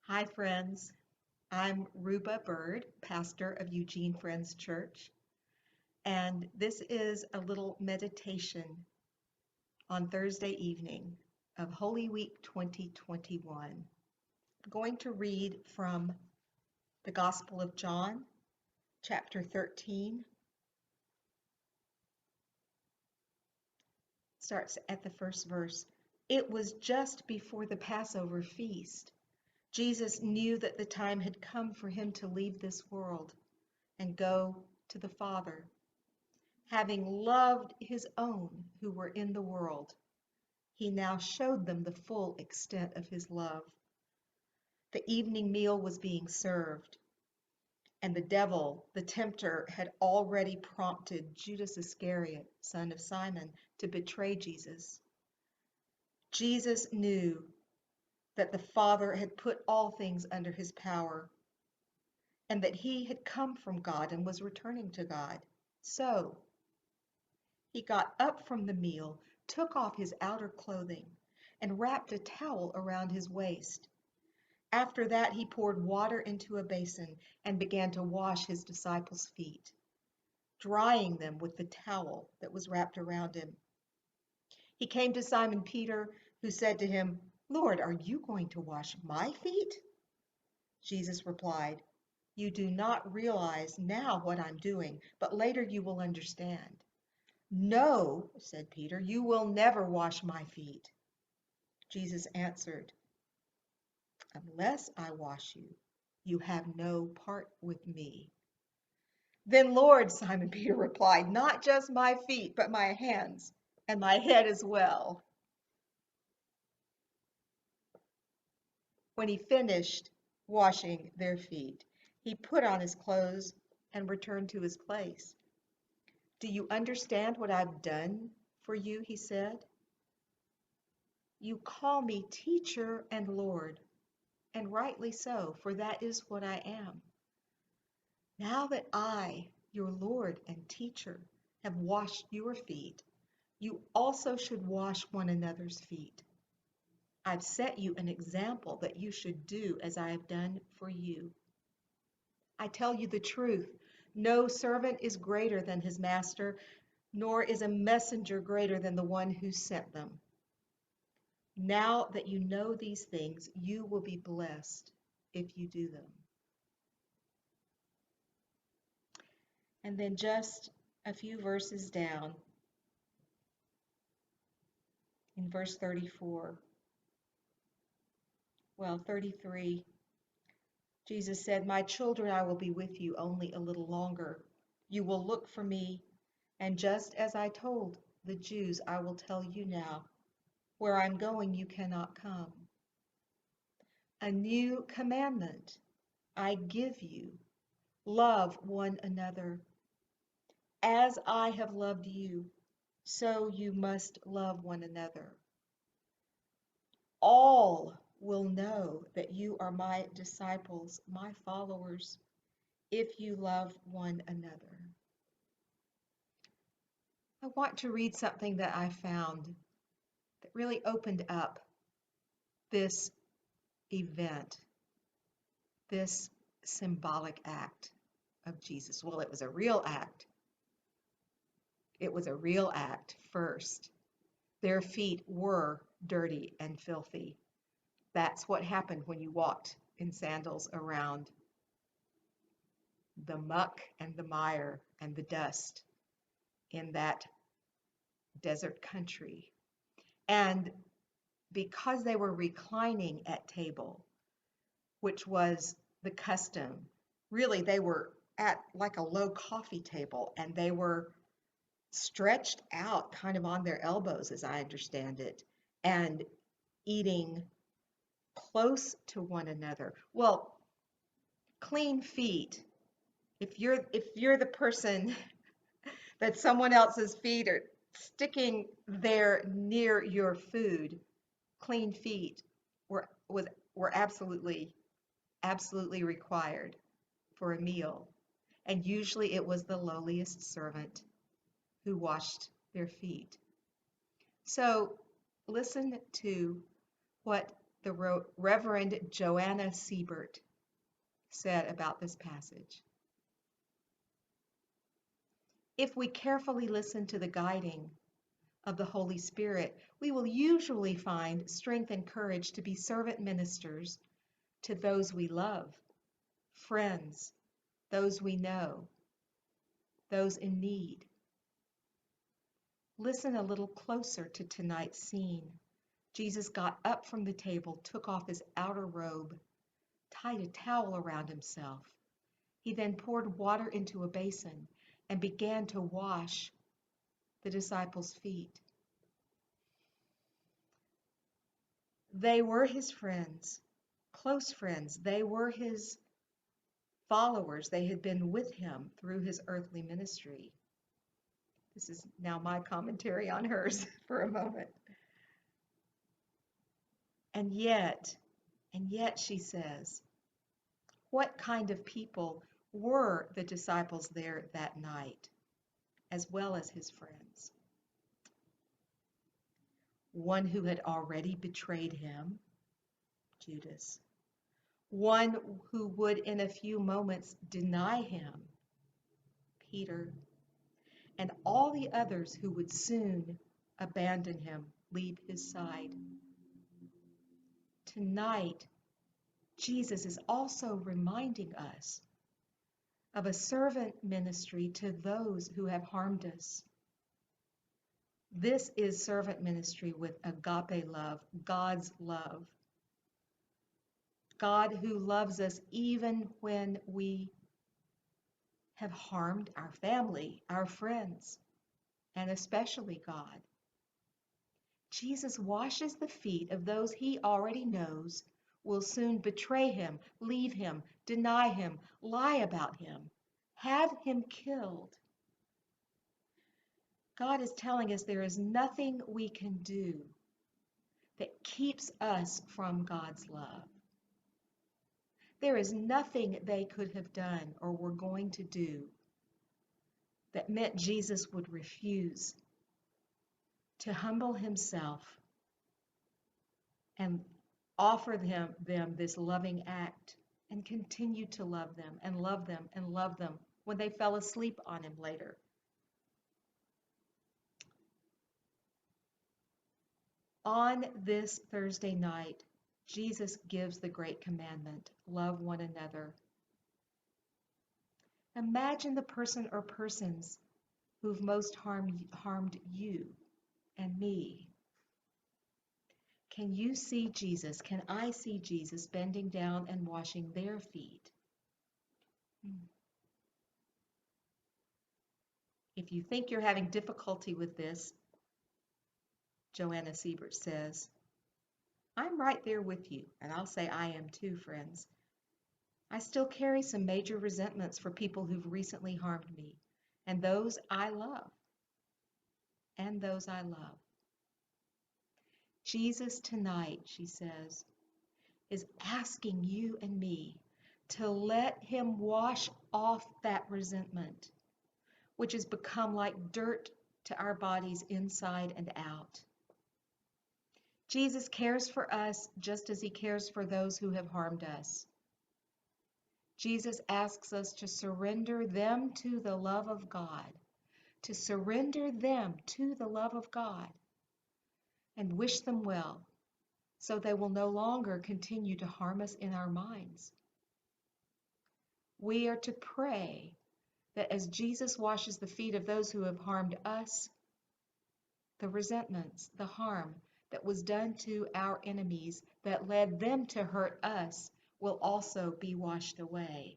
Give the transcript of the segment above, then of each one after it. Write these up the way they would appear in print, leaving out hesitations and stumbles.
Hi, friends. I'm Ruba Bird, pastor of Eugene Friends Church, and this is a little meditation on Thursday evening of Holy Week 2021. I'm going to read from the Gospel of John, chapter 13, starts at the first verse. It was just before the Passover feast. Jesus knew that the time had come for him to leave this world and go to the Father. Having loved his own who were in the world, he now showed them the full extent of his love. The evening meal was being served, and the devil, the tempter, had already prompted Judas Iscariot, son of Simon, to betray Jesus. Jesus knew that the Father had put all things under his power, and that he had come from God and was returning to God. So he got up from the meal, took off his outer clothing, and wrapped a towel around his waist. After that, he poured water into a basin and began to wash his disciples' feet, drying them with the towel that was wrapped around him. He came to Simon Peter, who said to him, "Lord, are you going to wash my feet?" Jesus replied, "You do not realize now what I'm doing, but later you will understand." "No," said Peter, "you will never wash my feet." Jesus answered, "Unless I wash you, you have no part with me." "Then, Lord," Simon Peter replied, "not just my feet, but my hands and my head as well." When he finished washing their feet, he put on his clothes and returned to his place. "Do you understand what I've done for you?" he said. "You call me teacher and Lord, and rightly so, for that is what I am. Now that I, your Lord and teacher, have washed your feet, you also should wash one another's feet. I've set you an example that you should do as I have done for you. I tell you the truth, no servant is greater than his master, nor is a messenger greater than the one who sent them. Now that you know these things, you will be blessed if you do them." And then just a few verses down, in verse 34, 33, Jesus said, "My children, I will be with you only a little longer. You will look for me, and just as I told the Jews, I will tell you now, where I'm going, you cannot come. A new commandment I give you, love one another. As I have loved you, so you must love one another. All will know that you are my disciples, my followers, if you love one another." I want to read something that I found that really opened up this event, this symbolic act of Jesus. Well, it was a real act. It was a real act first. Their feet were dirty and filthy. That's what happened when you walked in sandals around the muck and the mire and the dust in that desert country. And because they were reclining at table, which was the custom, really they were at like a low coffee table, and they were stretched out kind of on their elbows, as I understand it, and eating close to one another. Well, clean feet. If you're the person that someone else's feet are sticking there near your food, clean feet were was were absolutely required for a meal. And usually it was the lowliest servant who washed their feet. So listen to what the Reverend Joanna Siebert said about this passage. If we carefully listen to the guiding of the Holy Spirit, we will usually find strength and courage to be servant ministers to those we love, friends, those we know, those in need. Listen a little closer to tonight's scene. Jesus got up from the table, took off his outer robe, tied a towel around himself. He then poured water into a basin and began to wash the disciples' feet. They were his friends, close friends. They were his followers. They had been with him through his earthly ministry. This is now my commentary on hers for a moment. And yet, she says, what kind of people were the disciples there that night, as well as his friends? One who had already betrayed him, Judas. One who would in a few moments deny him, Peter. And all the others who would soon abandon him, leave his side. Tonight, Jesus is also reminding us of a servant ministry to those who have harmed us. This is servant ministry with agape love, God's love. God who loves us even when we have harmed our family, our friends, and especially God. Jesus washes the feet of those he already knows will soon betray him, leave him, deny him, lie about him, have him killed. God is telling us there is nothing we can do that keeps us from God's love. There is nothing they could have done or were going to do that meant Jesus would refuse to humble himself and offer them this loving act and continue to love them and love them and love them when they fell asleep on him later. On this Thursday night, Jesus gives the great commandment, love one another. Imagine the person or persons who've most harmed you and me. Can you see Jesus? Can I see Jesus bending down and washing their feet? If you think you're having difficulty with this, Joanna Siebert says, I'm right there with you, and I'll say I am too, friends. I still carry some major resentments for people who've recently harmed me, and those I love. Jesus tonight, she says, is asking you and me to let him wash off that resentment, which has become like dirt to our bodies inside and out. Jesus cares for us just as he cares for those who have harmed us. Jesus asks us to surrender them to the love of God, to surrender them to the love of God and wish them well, so they will no longer continue to harm us in our minds. We are to pray that as Jesus washes the feet of those who have harmed us, the resentments, the harm that was done to our enemies that led them to hurt us will also be washed away.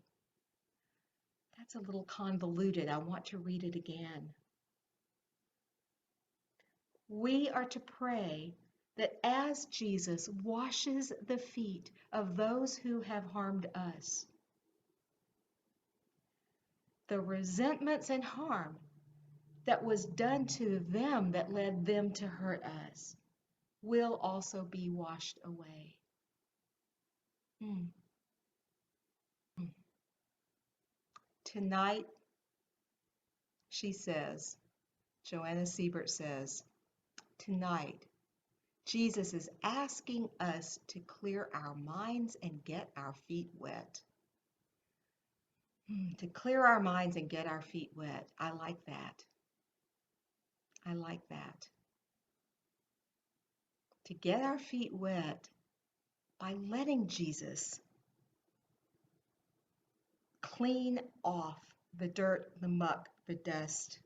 That's a little convoluted. I want to read it again. We are to pray that as Jesus washes the feet of those who have harmed us, the resentments and harm that was done to them that led them to hurt us will also be washed away. Tonight, she says, Joanna Siebert says, tonight, Jesus is asking us to clear our minds and get our feet wet. To clear our minds and get our feet wet. I like that. I like that. To get our feet wet by letting Jesus clean off the dirt, the muck, the dust,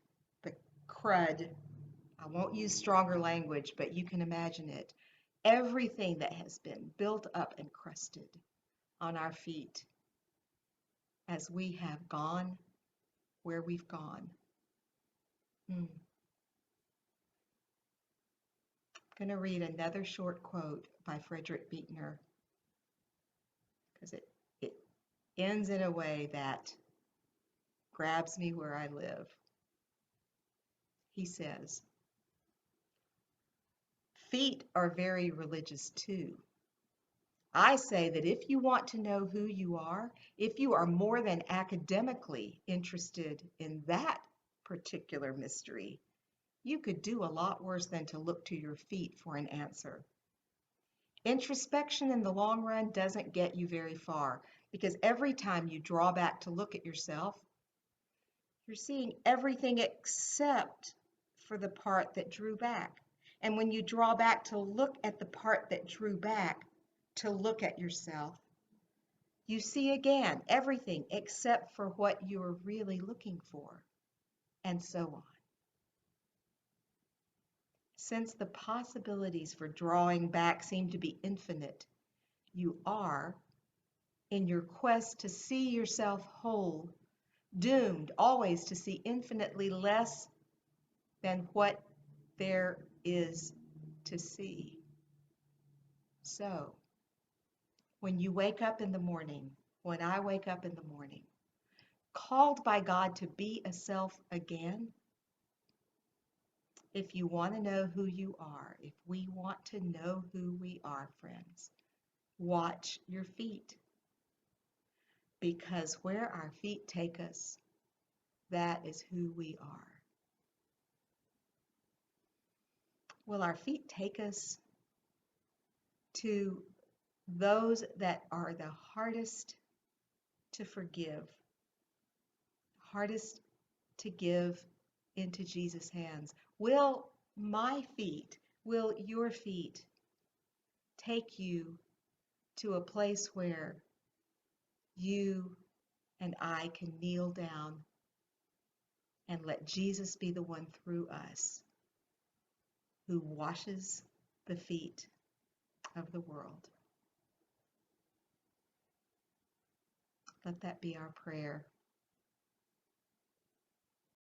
the crud. I won't use stronger language, but you can imagine it. Everything that has been built up and crusted on our feet as we have gone where we've gone. I'm going to read another short quote by Frederick Buechner because it ends in a way that grabs me where I live. He says, "Feet are very religious too. I say that if you want to know who you are, if you are more than academically interested in that particular mystery, you could do a lot worse than to look to your feet for an answer. Introspection in the long run doesn't get you very far because every time you draw back to look at yourself, you're seeing everything except for the part that drew back. And when you draw back to look at the part that drew back, to look at yourself, you see again everything except for what you're really looking for, and so on. Since the possibilities for drawing back seem to be infinite, you are, in your quest to see yourself whole, doomed always to see infinitely less than what there is to see. So, when you wake up in the morning, when I wake up in the morning, called by God to be a self again, if you want to know who you are, if we want to know who we are, friends, watch your feet. Because where our feet take us, that is who we are. Will our feet take us to those that are the hardest to forgive, hardest to give into Jesus' hands? Will my feet, will your feet take you to a place where you and I can kneel down and let Jesus be the one through us who washes the feet of the world? Let that be our prayer.